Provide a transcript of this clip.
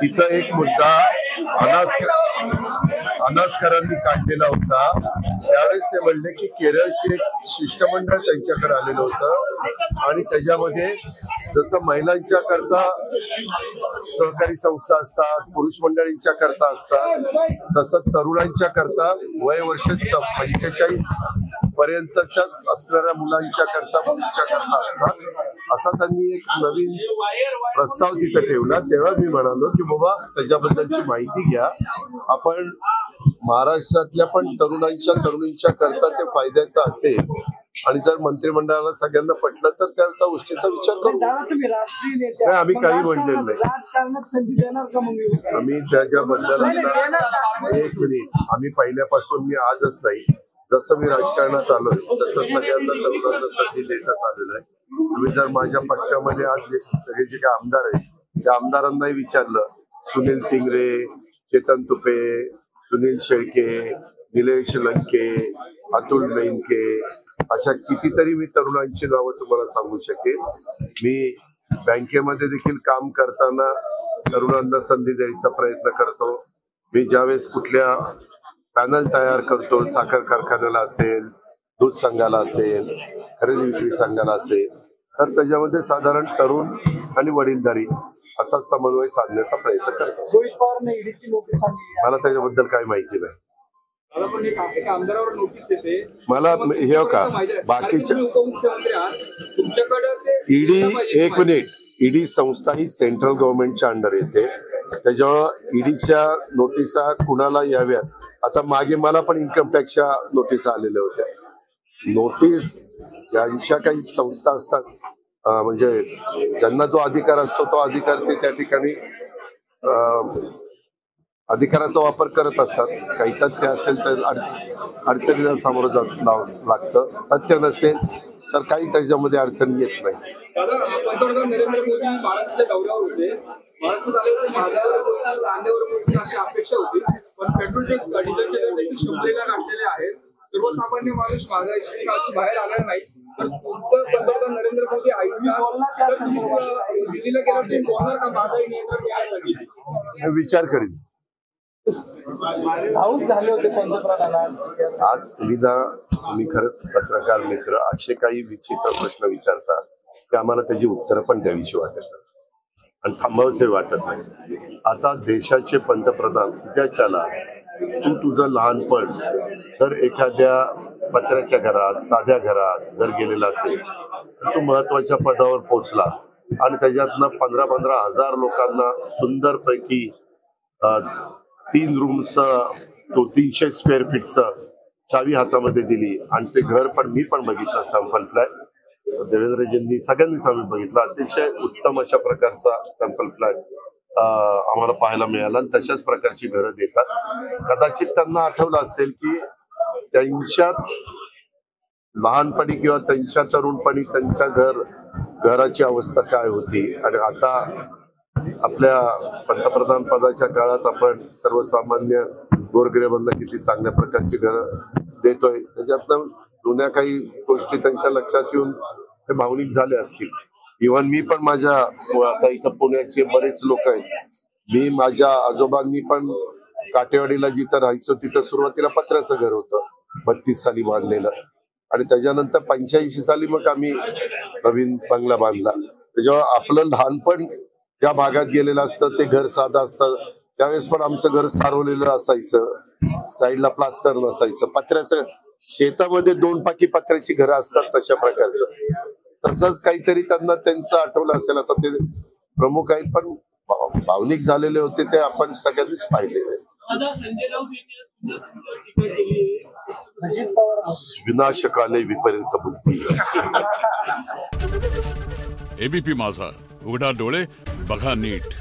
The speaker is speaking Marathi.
तिथं एक मुद्दा अनासकरांनी काढलेला होता। त्यावेळेस ते म्हणले की केरळचे एक शिष्टमंडळ त्यांच्याकडे आलेलं होतं आणि त्याच्यामध्ये जसं महिलांच्या करता सहकारी संस्था असतात, पुरुष मंडळींच्या करता असतात, तसं तरुणांच्या करता वय वर्ष 45 पर्यंतच्या असणाऱ्या मुलांच्या करता मुलींच्या करता असतात, असा त्यांनी एक नवीन प्रस्ताव तिथे ठेवला। तेव्हा मी म्हणालो की बाबा त्याच्याबद्दलची माहिती घ्या, आपण महाराष्ट्रातल्या पण तरुणींच्या करता ते फायद्याचं असेल आणि जर मंत्रिमंडळाला सगळ्यांना पटलं तर त्या गोष्टीचा विचार करू। नाही, आम्ही काही म्हणलेलं नाही, आम्ही त्याच्याबद्दल एक मिनिट, आम्ही पहिल्यापासून मी आजच नाही, जसं मी राजकारणात आलोय तसं सगळ्यांना तरुणांना संधी देतच आलेलं आहे। तुम्ही जर माझ्या पक्षामध्ये आज सगळे जे काही आमदार आहेत त्या आमदारांनाही विचारलं, सुनील टिंगरे, चेतन तुपे, सुनील शेळके, निलेश लंके, अतुल बेनके, अशा कितीतरी मी तरुणांची नावं तुम्हाला सांगू शकेन। मी बँकेमध्ये देखील काम करताना तरुणांना संधी द्यायचा प्रयत्न करतो। मी ज्यावेळेस कुठल्या पॅनल तयार करतो, साखर कारखान्याला असेल, दूध संघाला असेल, खरेदी विक्री संघाला असेल, तर त्याच्यामध्ये साधारण तरुण आणि वडीलधारी असा समन्वय साधण्याचा प्रयत्न करतो। मला त्याच्याबद्दल काही माहिती नाही। मला हे का बाकीच्या ईडी, एक मिनिट, ईडी संस्था ही सेंट्रल गव्हर्नमेंटच्या अंडर येते, त्याच्यामुळे ईडीच्या नोटिसा कुणाला याव्यात। आता मागे मला पण इन्कम टॅक्सच्या नोटिसा आलेल्या होत्या। नोटीस ज्यांच्या काही संस्था असतात, म्हणजे ज्यांना जो अधिकार असतो तो अधिकार ते त्या ठिकाणी अधिकाराचा वापर करत असतात। काही तथ्य असेल तर अडचणीला सामोरं जावं लागतं, तथ्य नसेल तर काही त्याच्यामध्ये अडचणी येत नाही। पंतप्रधान नरेंद्र मोदी महाराष्ट्राच्या दौऱ्यावर होते, महाराष्ट्रात आल्यावर कांद्यावर अशी अपेक्षा होती, पण पेट्रोलचे डिझेलचे दर देखील 100ला गाठलेले आहेत। सर्वसामान्य माणूस महागाईची बाहेर आला नाही, तर तुमचं पंतप्रधान नरेंद्र मोदी ऐकतात दिल्लीला गेल्यावर ते बोलणार का महागाई नियंत्रण करण्यासाठी? विचार करीन। झाले होते पंतप्रधान आज तुम्ही खरंच पत्रकार मित्र असे काही विचित्र प्रश्न विचारता की आम्हाला त्याची उत्तरं पण द्यावीशी वाटत नाही आणि थांबावसे वाटत नाही। आता देशाचे पंतप्रधान उद्याच्याला तू तुझं लहानपण जर एखाद्या पत्र्याच्या घरात, साध्या घरात जर गेलेला असेल तर तू महत्वाच्या पदावर पोहोचला आणि त्याच्यातनं 15-15 हजार लोकांना सुंदर पैकी 3 रूम्स, तो 300 स्क्वेअर फीटचं चावी हातामध्ये दिली आणि ते घर पण मी पण बघितलं, सॅम्पल फ्लॅट देवेंद्रजींनी सगळ्यांनीच आम्ही बघितलं, अतिशय उत्तम अशा प्रकारचा सॅम्पल फ्लॅट आम्हाला पाहायला मिळाला आणि तशाच प्रकारची घरं देतात। कदाचित त्यांना आठवलं असेल की त्यांच्या लहानपणी किंवा त्यांच्या तरुणपणी त्यांच्या घराची अवस्था काय होती आणि आता आपल्या पंतप्रधान पदाच्या काळात आपण सर्वसामान्य गोरगरिबांना किती चांगल्या प्रकारची घरं देतोय। त्याच्यातनं जुन्या काही गोष्टी त्यांच्या लक्षात येऊन ते भावनिक झाले असतील। इव्हन मी पण माझ्या, आता इथं पुण्याचे बरेच लोक आहेत, मी माझ्या आजोबांनी पण काटेवाडीला जिथं राहायचो तिथं सुरुवातीला पत्र्याचं घर होतं, 32 साली बांधलेलं, आणि त्याच्यानंतर 85 साली मग आम्ही नवीन बंगला बांधला। त्याच्यावर आपलं लहानपण ज्या भागात गेलेलं असतं ते घर साधं असतं। त्यावेळेस पण आमचं घर सारवलेलं असायचं, साईडला प्लास्टर नसायचं, पत्र्याचं, शेतामध्ये 2 पाकी पत्र्याची घरं असतात तशा प्रकारचं। तसंच काहीतरी त्यांना त्यांचं आठवलं असेल। आता ते प्रमुख आहेत पण भावनिक झालेले होते ते आपण सगळ्यांनीच पाहिलेले। विनाशकाले विपरीत बुद्धी। एबीपी माझा, उघडा डोळे बघा नीट।